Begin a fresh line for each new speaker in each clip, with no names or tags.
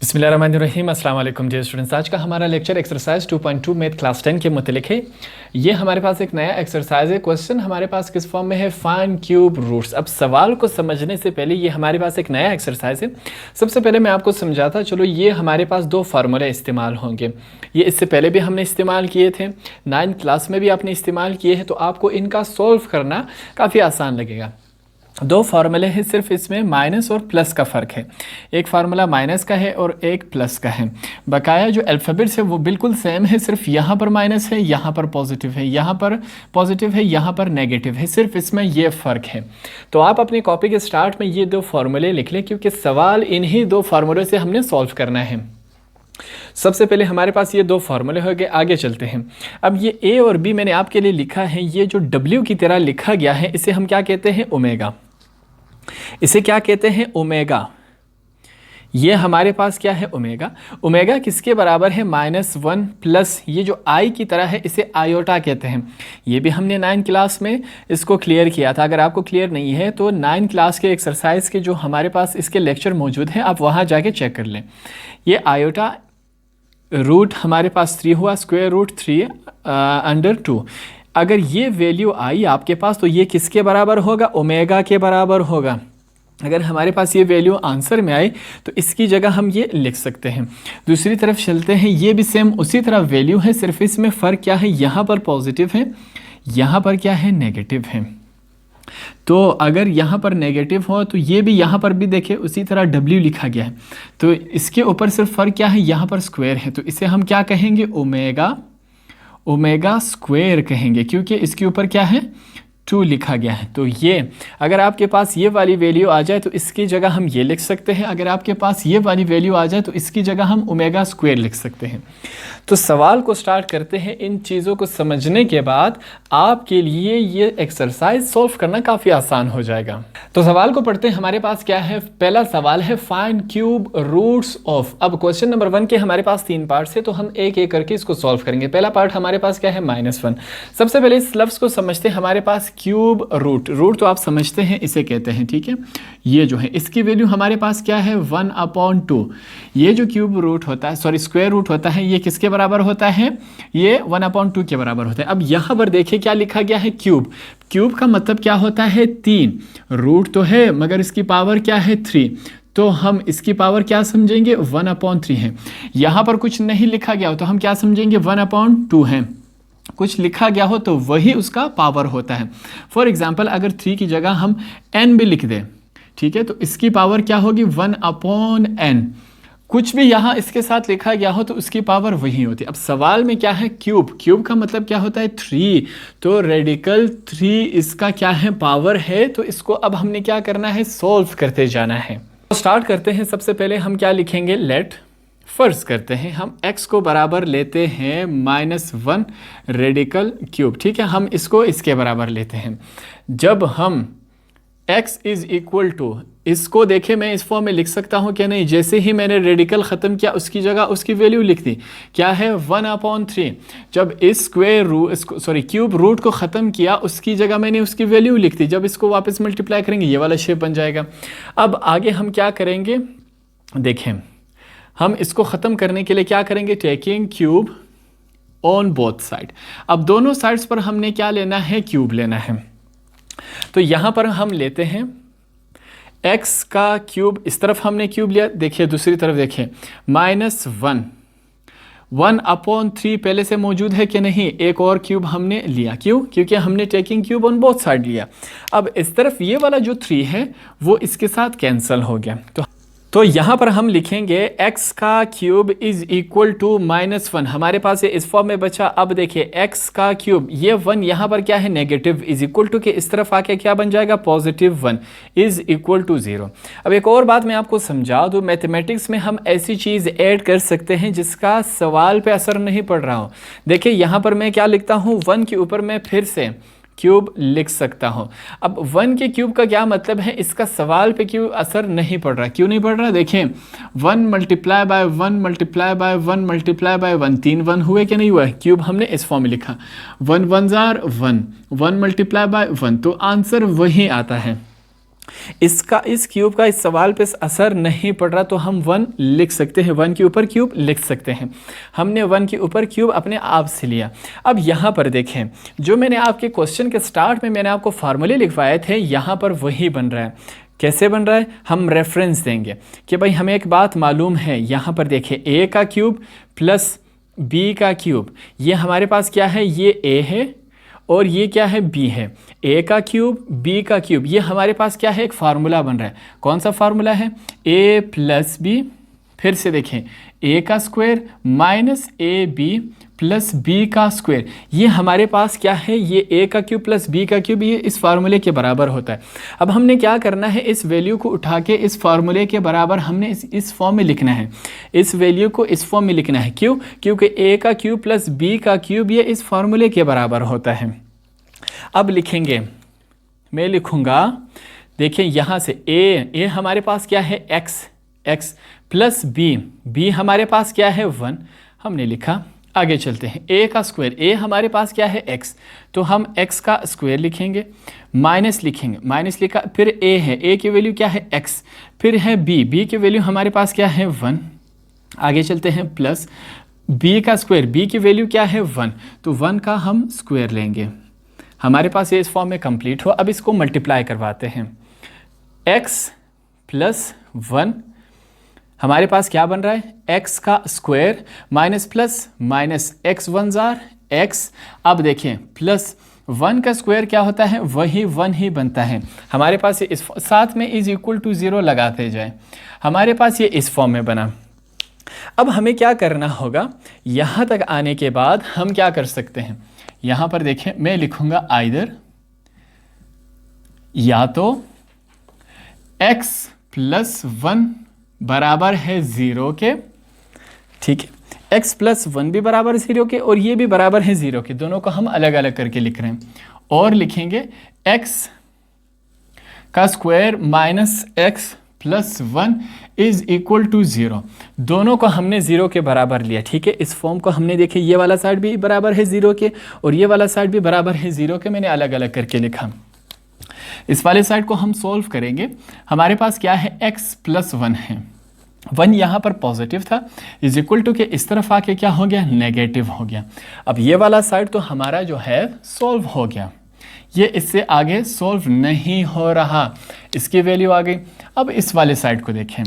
बिस्मिल्लाहिर्रहमानिर्रहीम। अस्सलाम वालेकुम डियर स्टूडेंट्स। आज का हमारा लेक्चर एक्सरसाइज 2.2 मैथ क्लास 10 के मुतलिक है। ये हमारे पास एक नया एक्सरसाइज है। क्वेश्चन हमारे पास किस फॉर्म में है? Find cube roots. अब सवाल को समझने से पहले ये हमारे पास एक नया एक्सरसाइज है। सबसे पहले मैं आपको समझाता चलो, ये हमारे पास दो फार्मूले इस्तेमाल होंगे। ये इससे पहले भी हमने इस्तेमाल किए थे, 9th क्लास में भी आपने इस्तेमाल किए हैं, तो आपको इनका सॉल्व करना काफ़ी आसान लगेगा। दो फार्मूले हैं, सिर्फ इसमें माइनस और प्लस का फ़र्क है। एक फार्मूला माइनस का है और एक प्लस का है। बकाया जो अल्फ़ाबेट्स है वो बिल्कुल सेम है, सिर्फ यहाँ पर माइनस है, यहाँ पर पॉजिटिव है, यहाँ पर पॉजिटिव है, यहाँ पर नेगेटिव है, सिर्फ इसमें ये फ़र्क है। तो आप अपनी कॉपी के स्टार्ट में ये दो फार्मूले लिख लें, क्योंकि सवाल इन्हीं दो फार्मूलों से हमने सॉल्व करना है। सबसे पहले हमारे पास ये दो फार्मूले हो गए, आगे चलते हैं। अब ये ए और बी मैंने आपके लिए लिखा है, ये जो डब्ल्यू की तरह लिखा गया है इसे हम क्या कहते हैं? ओमेगा। इसे क्या कहते हैं? ओमेगा। ये हमारे पास क्या है? ओमेगा। ओमेगा किसके बराबर है? -1 प्लस ये जो आई की तरह है इसे आयोटा कहते हैं। ये भी हमने 9th क्लास में इसको क्लियर किया था। अगर आपको क्लियर नहीं है तो 9th क्लास के एक्सरसाइज के जो हमारे पास इसके लेक्चर मौजूद हैं, आप वहाँ जाके चेक कर लें। ये आयोटा रूट हमारे पास 3 हुआ, स्क्वायर रूट 3/2। अगर ये वैल्यू आई आपके पास तो ये किसके बराबर होगा? ओमेगा के बराबर होगा। अगर हमारे पास ये वैल्यू आंसर में आई तो इसकी जगह हम ये लिख सकते हैं। दूसरी तरफ चलते हैं, ये भी सेम उसी तरह वैल्यू है, सिर्फ इसमें फ़र्क क्या है? यहाँ पर पॉजिटिव है, यहाँ पर क्या है? नेगेटिव है। तो अगर यहाँ पर नेगेटिव हो तो ये भी यहाँ पर भी देखें उसी तरह W लिखा गया है, तो इसके ऊपर सिर्फ फ़र्क क्या है? यहाँ पर स्क्वायर है, तो इसे हम क्या कहेंगे? ओमेगा स्क्वायर कहेंगे, क्योंकि इसके ऊपर क्या है? 2 लिखा गया है। तो ये अगर आपके पास ये वाली वैल्यू आ जाए तो इसकी जगह हम ये लिख सकते हैं। अगर आपके पास ये वाली वैल्यू आ जाए तो इसकी जगह हम ओमेगा स्क्वायर लिख सकते हैं। तो सवाल को स्टार्ट करते हैं। इन चीज़ों को समझने के बाद आपके लिए ये एक्सरसाइज सॉल्व करना काफ़ी आसान हो जाएगा। तो सवाल को पढ़ते हैं। हमारे पास क्या है? पहला सवाल है फाइंड क्यूब रूट्स ऑफ। अब क्वेश्चन नंबर 1 के हमारे पास 3 पार्ट्स है, तो हम एक एक करके इसको सॉल्व करेंगे। पहला पार्ट हमारे पास क्या है? -1। सबसे पहले इस लफ्ज़ को समझते हैं। हमारे पास क्यूब रूट तो आप समझते हैं इसे कहते हैं, ठीक है। ये जो है इसकी वैल्यू हमारे पास क्या है? 1/2। ये जो क्यूब रूट होता है, सॉरी स्क्वायर रूट होता है, ये किसके बराबर होता है? ये 1/2 के बराबर होता है। अब यहाँ पर देखिए क्या लिखा गया है? क्यूब। क्यूब का मतलब क्या होता है? 3। रूट तो है मगर इसकी पावर क्या है? 3, तो हम इसकी पावर क्या समझेंगे? 1/3 है। यहाँ पर कुछ नहीं लिखा गया हो तो हम क्या समझेंगे? 1/2 है। कुछ लिखा गया हो तो वही उसका पावर होता है। फॉर एग्जाम्पल अगर 3 की जगह हम n भी लिख दें, ठीक है, तो इसकी पावर क्या होगी? 1/n। कुछ भी यहाँ इसके साथ लिखा गया हो तो उसकी पावर वही होती है। अब सवाल में क्या है? क्यूब। क्यूब का मतलब क्या होता है? 3। तो रेडिकल 3 इसका क्या है? पावर है। तो इसको अब हमने क्या करना है? सॉल्व करते जाना है। तो स्टार्ट करते हैं। सबसे पहले हम क्या लिखेंगे? लेट फर्ज करते हैं हम x को बराबर लेते हैं -1 रेडिकल क्यूब, ठीक है। हम इसको इसके बराबर लेते हैं। जब हम x इज इक्वल टू, इसको देखें मैं इस फॉर्म में लिख सकता हूँ क्या? नहीं। जैसे ही मैंने रेडिकल ख़त्म किया उसकी जगह उसकी वैल्यू लिख दी। क्या है? 1/3। जब इस स्क्वायर क्यूब रूट को ख़त्म किया उसकी जगह मैंने उसकी वैल्यू लिख दी। जब इसको वापस मल्टीप्लाई करेंगे ये वाला शेप बन जाएगा। अब आगे हम क्या करेंगे? देखें, हम इसको ख़त्म करने के लिए क्या करेंगे? Taking cube on both side. अब दोनों साइड्स पर हमने क्या लेना है? क्यूब लेना है। तो यहाँ पर हम लेते हैं x का क्यूब, इस तरफ हमने क्यूब लिया। देखिए दूसरी तरफ देखिए, -1 1/3 पहले से मौजूद है कि नहीं? एक और क्यूब हमने लिया। क्यों? क्योंकि हमने taking cube on both side लिया। अब इस तरफ ये वाला जो 3 है वो इसके साथ कैंसिल हो गया। तो यहाँ पर हम लिखेंगे x का क्यूब इज इक्वल टू -1। हमारे पास ये इस फॉर्म में बचा। अब देखिए x का क्यूब, ये 1 यहाँ पर क्या है? नेगेटिव, इज इक्वल टू के इस तरफ आके क्या बन जाएगा? +1 इज इक्वल टू 0। अब एक और बात मैं आपको समझा दूँ, मैथमेटिक्स में हम ऐसी चीज़ ऐड कर सकते हैं जिसका सवाल पे असर नहीं पड़ रहा हो। देखिए यहाँ पर मैं क्या लिखता हूँ? 1 के ऊपर मैं फिर से क्यूब लिख सकता हूँ। अब 1 के क्यूब का क्या मतलब है? इसका सवाल पे क्यों असर नहीं पड़ रहा? क्यों नहीं पड़ रहा? देखें 1 multiply by 1 multiply by 1 multiply by 1, 3 1 हुए कि नहीं हुआ? क्यूब हमने इस फॉर्म में लिखा। 1 1 जार 1, 1 मल्टीप्लाई बाय 1, तो आंसर वही आता है। इस क्यूब का इस सवाल पे असर नहीं पड़ रहा तो हम 1 लिख सकते हैं, 1 के ऊपर क्यूब लिख सकते हैं। हमने 1 के ऊपर क्यूब अपने आप से लिया। अब यहाँ पर देखें, जो मैंने आपके क्वेश्चन के स्टार्ट में मैंने आपको फार्मूले लिखवाए थे, यहाँ पर वही बन रहा है। कैसे बन रहा है? हम रेफरेंस देंगे कि भाई हमें एक बात मालूम है। यहाँ पर देखें, a का क्यूब प्लस b का क्यूब, ये हमारे पास क्या है? ये a है और ये क्या है? b है। a का क्यूब b का क्यूब, ये हमारे पास क्या है? एक फार्मूला बन रहा है। कौन सा फार्मूला है? a प्लस बी, फिर से देखें, a का square minus A B plus B का स्क्वायर, ये हमारे पास क्या है? ये a का क्यूब प्लस b का क्यूब, ये इस फार्मूले के बराबर होता है। अब हमने क्या करना है? इस वैल्यू को उठा के इस फार्मूले के बराबर हमने इस फॉर्म में लिखना है। इस वैल्यू को इस फॉर्म में लिखना है। क्यों? क्योंकि a का क्यूब प्लस b का क्यूब ये इस फार्मूले के बराबर होता है। अब लिखेंगे, मैं लिखूंगा, देखें यहाँ से a हमारे पास क्या है? x प्लस b हमारे पास क्या है? 1 हमने लिखा। आगे चलते हैं, a का स्क्वायर, a हमारे पास क्या है? x, तो हम x का स्क्वायर लिखेंगे, माइनस लिखेंगे, माइनस लिखा, फिर a है, a की वैल्यू क्या है? x, फिर है b की वैल्यू हमारे पास क्या है? 1। आगे चलते हैं, प्लस b का स्क्वायर, b की वैल्यू क्या है? 1, तो 1 का हम स्क्वायर लेंगे। हमारे पास ये इस फॉर्म में कंप्लीट हो। अब इसको मल्टीप्लाई करवाते हैं, x प्लस 1 हमारे पास क्या बन रहा है? x का square minus plus minus, x 1 jar x। अब देखें, प्लस 1 का स्क्वायर क्या होता है? वही 1 ही बनता है। हमारे पास ये इस साथ में इज इक्वल टू 0 लगाते जाए, हमारे पास ये इस फॉर्म में बना। अब हमें क्या करना होगा? यहाँ तक आने के बाद हम क्या कर सकते हैं? यहाँ पर देखें, मैं लिखूंगा आइदर, या तो x प्लस 1 बराबर है 0 के, ठीक है, x प्लस 1 भी बराबर 0 के और ये भी बराबर है 0 के, दोनों को हम अलग अलग करके लिख रहे हैं। और लिखेंगे x का square minus x plus 1 is equal to 0, दोनों को हमने 0 के बराबर लिया। ठीक है, इस फॉर्म को हमने देखे, ये वाला साइड भी बराबर है 0 के और ये वाला साइड भी बराबर है 0 के, मैंने अलग अलग करके लिखा। इस वाले साइड को हम सॉल्व करेंगे। हमारे पास क्या है? x प्लस 1 है, 1 यहाँ पर पॉजिटिव था, इज इक्वल टू के इस तरफ आके क्या हो गया? नेगेटिव हो गया। अब ये वाला साइड तो हमारा जो है सॉल्व हो गया, ये इससे आगे सॉल्व नहीं हो रहा, इसकी वैल्यू आ गई। अब इस वाले साइड को देखें,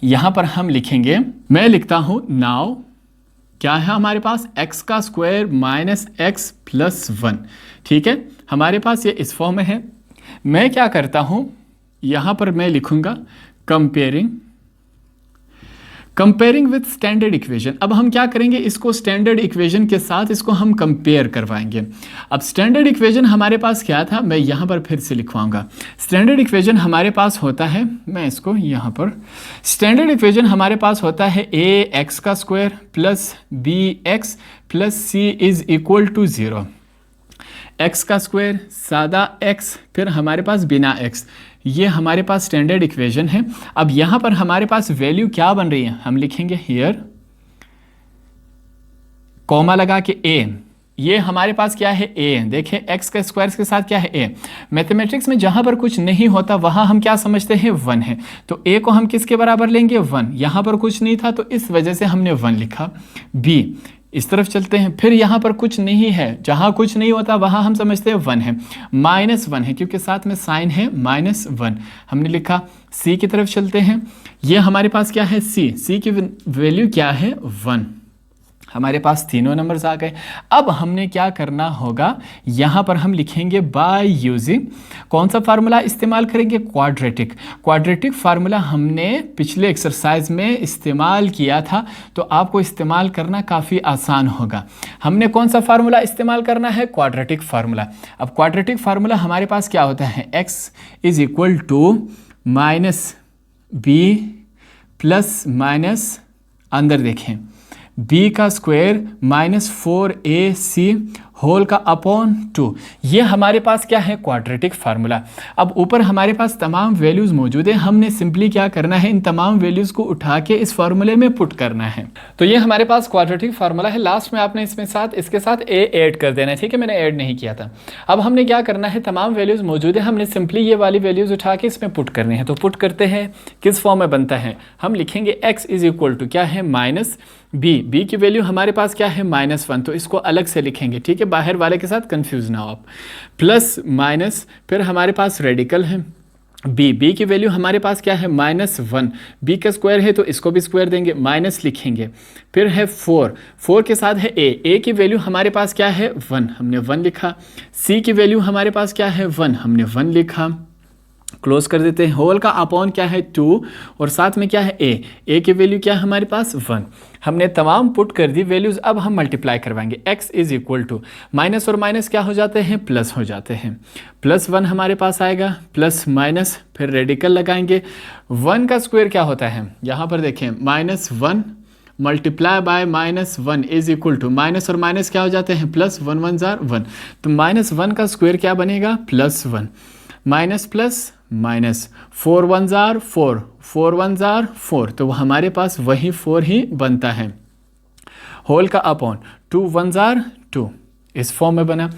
यहाँ पर हम लिखेंगे, मैं लिखता हूँ नाउ क्या है हमारे पास? x का स्क्वायर माइनस x प्लस 1। ठीक है, हमारे पास ये इस फॉर्म में है। मैं क्या करता हूँ, यहाँ पर मैं लिखूंगा कंपेयरिंग विथ स्टैंडर्ड इक्वेशन। अब हम क्या करेंगे? इसको स्टैंडर्ड इक्वेशन के साथ इसको हम कंपेयर करवाएंगे। अब स्टैंडर्ड इक्वेशन हमारे पास क्या था? मैं यहाँ पर फिर से लिखवाऊंगा। स्टैंडर्ड इक्वेशन हमारे पास होता है, मैं इसको यहाँ पर, स्टैंडर्ड इक्वेशन हमारे पास होता है ax का square plus bx plus c is equal to 0। x का स्क्वायर, सादा x, फिर हमारे पास बिना x, ये हमारे पास स्टैंडर्ड इक्वेशन है। अब यहाँ पर हमारे पास वैल्यू क्या बन रही है? हम लिखेंगे हियर कॉमा लगा के a, ये हमारे पास क्या है? a। देखें, x के स्क्वायर के साथ क्या है? a। मैथमेटिक्स में जहाँ पर कुछ नहीं होता वहाँ हम क्या समझते हैं? 1 है, तो a को हम किसके बराबर लेंगे? 1। यहाँ पर कुछ नहीं था तो इस वजह से हमने 1 लिखा। b, इस तरफ चलते हैं, फिर यहाँ पर कुछ नहीं है, जहाँ कुछ नहीं होता वहाँ हम समझते हैं 1 है, माइनस 1 है क्योंकि साथ में साइन है -1, हमने लिखा। c की तरफ चलते हैं, ये हमारे पास क्या है? c की वैल्यू क्या है? 1। हमारे पास तीनों नंबर्स आ गए। अब हमने क्या करना होगा? यहाँ पर हम लिखेंगे बाय यूजिंग, कौन सा फार्मूला इस्तेमाल करेंगे? क्वाड्रेटिक फार्मूला हमने पिछले एक्सरसाइज में इस्तेमाल किया था, तो आपको इस्तेमाल करना काफ़ी आसान होगा। हमने कौन सा फार्मूला इस्तेमाल करना है? Quadratic formula. अब क्वाड्रेटिक फार्मूला हमारे पास क्या होता है? x is equal to minus B plus minus, अंदर देखें, b का स्क्वायर माइनस 4ac होल का अपॉन 2। ये हमारे पास क्या है, क्वाड्रेटिक फार्मूला। अब ऊपर हमारे पास तमाम वैल्यूज़ मौजूद है, हमने सिंपली क्या करना है, इन तमाम वैल्यूज़ को उठा के इस फार्मूले में पुट करना है। तो ये हमारे पास क्वाड्रेटिक फार्मूला है। लास्ट में आपने इसके साथ ए ऐड कर देना है, ठीक है, मैंने ऐड नहीं किया था। अब हमने क्या करना है, तमाम वैल्यूज़ मौजूद है, हमने सिंपली ये वाली वैल्यूज़ उठा के इसमें पुट करनी है। तो पुट करते हैं, किस फॉर्म में बनता है, हम लिखेंगे x इज इक्वल टू क्या है, माइनस b की वैल्यू हमारे पास क्या है, -1, तो इसको अलग से लिखेंगे, ठीक है, बाहर वाले के साथ कंफ्यूज ना हो आप। प्लस माइनस, फिर हमारे पास रेडिकल है b की वैल्यू हमारे पास क्या है, -1, b का स्क्वायर है तो इसको भी स्क्वायर देंगे, माइनस लिखेंगे। फिर है 4 के साथ है a की वैल्यू हमारे पास क्या है, 1, हमने 1 लिखा। c की वैल्यू हमारे पास क्या है, 1, हमने 1 लिखा। क्लोज कर देते हैं। होल का अपॉन क्या है, 2, और साथ में क्या है a की वैल्यू क्या है हमारे पास, 1। हमने तमाम पुट कर दी वैल्यूज़। अब हम मल्टीप्लाई करवाएंगे। x is equal to, minus और माइनस क्या हो जाते हैं, प्लस हो जाते हैं। +1 हमारे पास आएगा, प्लस माइनस, फिर रेडिकल लगाएंगे। 1 का स्क्वायर क्या होता है, यहाँ पर देखें, -1 multiply by -1 is equal to, minus और माइनस क्या हो जाते हैं, +1 1 जार 1, तो -1 का स्क्वायर क्या बनेगा, +1, minus plus minus, 4 1 jar 4, 4 1 jar 4, तो हमारे पास वही 4 ही बनता है। होल का अपॉन 2 1 जार 2, इस फॉर्म में बना।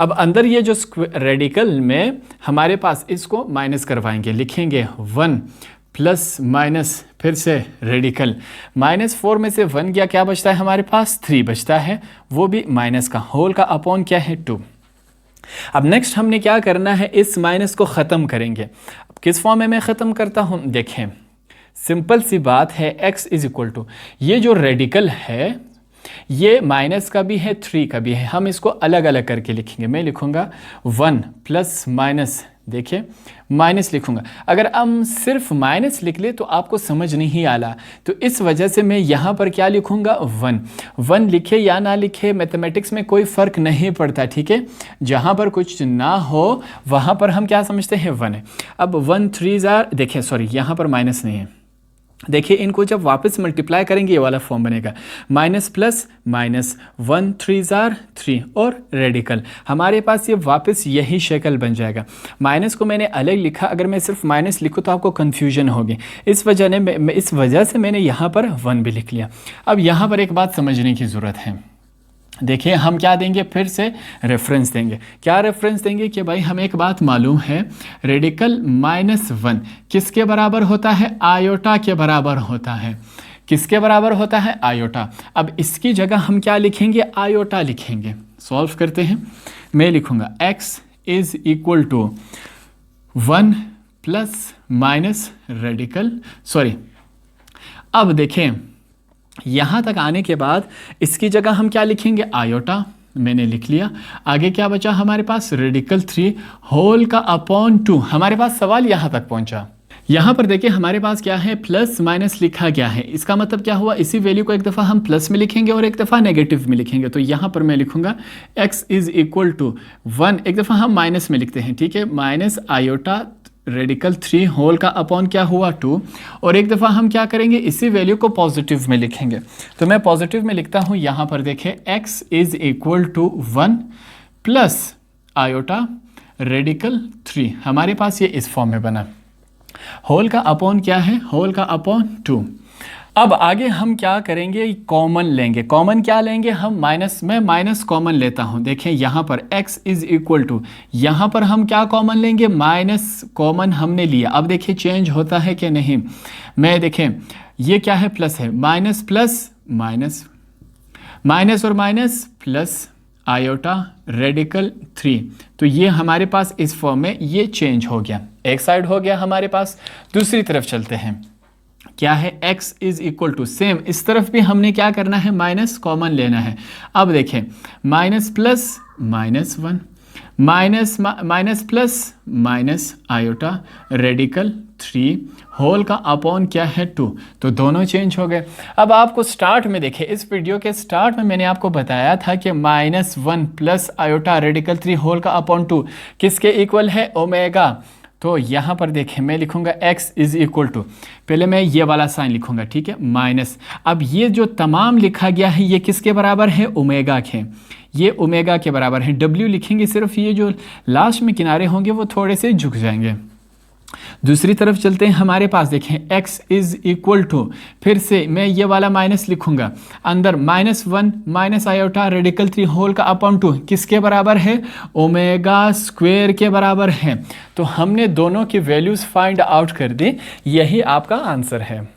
अब अंदर ये जो रेडिकल में हमारे पास इसको माइनस करवाएंगे, लिखेंगे 1 प्लस माइनस, फिर से रेडिकल, -4 में से 1 गया, क्या बचता है हमारे पास, 3 बचता है, वो भी माइनस का। होल का अपॉन क्या है, 2। अब नेक्स्ट हमने क्या करना है, इस माइनस को ख़त्म करेंगे। अब किस फॉर्म में मैं ख़त्म करता हूँ, देखें, सिंपल सी बात है, x इज इक्वल टू, ये जो रेडिकल है ये माइनस का भी है, 3 का भी है, हम इसको अलग अलग करके लिखेंगे। मैं लिखूँगा 1 प्लस माइनस, देखिए माइनस लिखूंगा। अगर हम सिर्फ माइनस लिख ले तो आपको समझ नहीं आला, तो इस वजह से मैं यहाँ पर क्या लिखूंगा, 1 लिखे या ना लिखे मैथमेटिक्स में कोई फ़र्क नहीं पड़ता, ठीक है। जहाँ पर कुछ ना हो वहाँ पर हम क्या समझते हैं, 1 है। अब 1 3 जार, देखिए सॉरी यहाँ पर माइनस नहीं है, देखिए इनको जब वापस मल्टीप्लाई करेंगे ये वाला फॉर्म बनेगा, माइनस प्लस माइनस, 1 3 जार 3, और रेडिकल हमारे पास ये वापस यही शक्ल बन जाएगा। माइनस को मैंने अलग लिखा, अगर मैं सिर्फ माइनस लिखूँ तो आपको कन्फ्यूजन होगी, इस वजह से मैंने यहाँ पर 1 भी लिख लिया। अब यहाँ पर एक बात समझने की ज़रूरत है, देखिए हम क्या देंगे, फिर से रेफरेंस देंगे। क्या रेफरेंस देंगे कि भाई हमें एक बात मालूम है, रेडिकल -1 किसके बराबर होता है, आयोटा के बराबर होता है। किसके बराबर होता है, आयोटा। अब इसकी जगह हम क्या लिखेंगे, आयोटा लिखेंगे। सॉल्व करते हैं, मैं लिखूंगा x is equal to 1 plus minus radical, sorry, अब देखें यहाँ तक आने के बाद इसकी जगह हम क्या लिखेंगे, आयोटा, मैंने लिख लिया। आगे क्या बचा हमारे पास, रेडिकल 3 होल का अपॉन 2। हमारे पास सवाल यहाँ तक पहुँचा। यहाँ पर देखिए हमारे पास क्या है, प्लस माइनस लिखा गया है, इसका मतलब क्या हुआ, इसी वैल्यू को एक दफ़ा हम प्लस में लिखेंगे और एक दफ़ा नेगेटिव में लिखेंगे। तो यहाँ पर मैं लिखूंगा x इज इक्वल टू 1, एक दफ़ा हम माइनस में लिखते हैं, ठीक है, माइनस आयोटा रेडिकल 3 होल का अपॉन क्या हुआ, 2, और एक दफ़ा हम क्या करेंगे, इसी वैल्यू को पॉजिटिव में लिखेंगे। तो मैं पॉजिटिव में लिखता हूँ, यहाँ पर देखें x is equal to 1 plus iota radical 3, हमारे पास ये इस फॉर्म में बना। होल का अपॉन क्या है, होल का अपॉन 2। अब आगे हम क्या करेंगे, कॉमन लेंगे। कॉमन क्या लेंगे हम, मैं माइनस कॉमन लेता हूं। देखें यहाँ पर x इज इक्वल टू, यहाँ पर हम क्या कॉमन लेंगे, माइनस कॉमन हमने लिया। अब देखिए चेंज होता है कि नहीं, मैं देखें ये क्या है, प्लस है, माइनस प्लस माइनस, माइनस और माइनस प्लस आयोटा रेडिकल 3, तो ये हमारे पास इस फॉर्म में ये चेंज हो गया, एक साइड हो गया हमारे पास। दूसरी तरफ चलते हैं, क्या है, x is equal to, same इस तरफ भी हमने क्या करना है, माइनस कॉमन लेना है। अब देखें minus plus -1, minus plus minus iota radical 3 whole का अपॉन क्या है, 2, तो दोनों चेंज हो गए। अब आपको स्टार्ट में देखें, इस वीडियो के स्टार्ट में मैंने आपको बताया था कि -1 प्लस आयोटा रेडिकल 3 होल का अपॉन 2 किसके इक्वल है, ओमेगा। तो यहाँ पर देखें मैं लिखूँगा x इज़ इक्वल टू, पहले मैं ये वाला साइन लिखूँगा, ठीक है, माइनस। अब ये जो तमाम लिखा गया है ये किसके बराबर है, ओमेगा के, ये ओमेगा के बराबर है। w लिखेंगे सिर्फ ये जो लास्ट में किनारे होंगे वो थोड़े से झुक जाएंगे। दूसरी तरफ चलते हैं, हमारे पास देखें x इज़ इक्वल टू, फिर से मैं ये वाला माइनस लिखूंगा, अंदर -1 माइनस आयोटा रेडिकल 3 होल का अपॉन 2 किसके बराबर है, ओमेगा स्क्वायर के बराबर है। तो हमने दोनों की वैल्यूज़ फाइंड आउट कर दी, यही आपका आंसर है।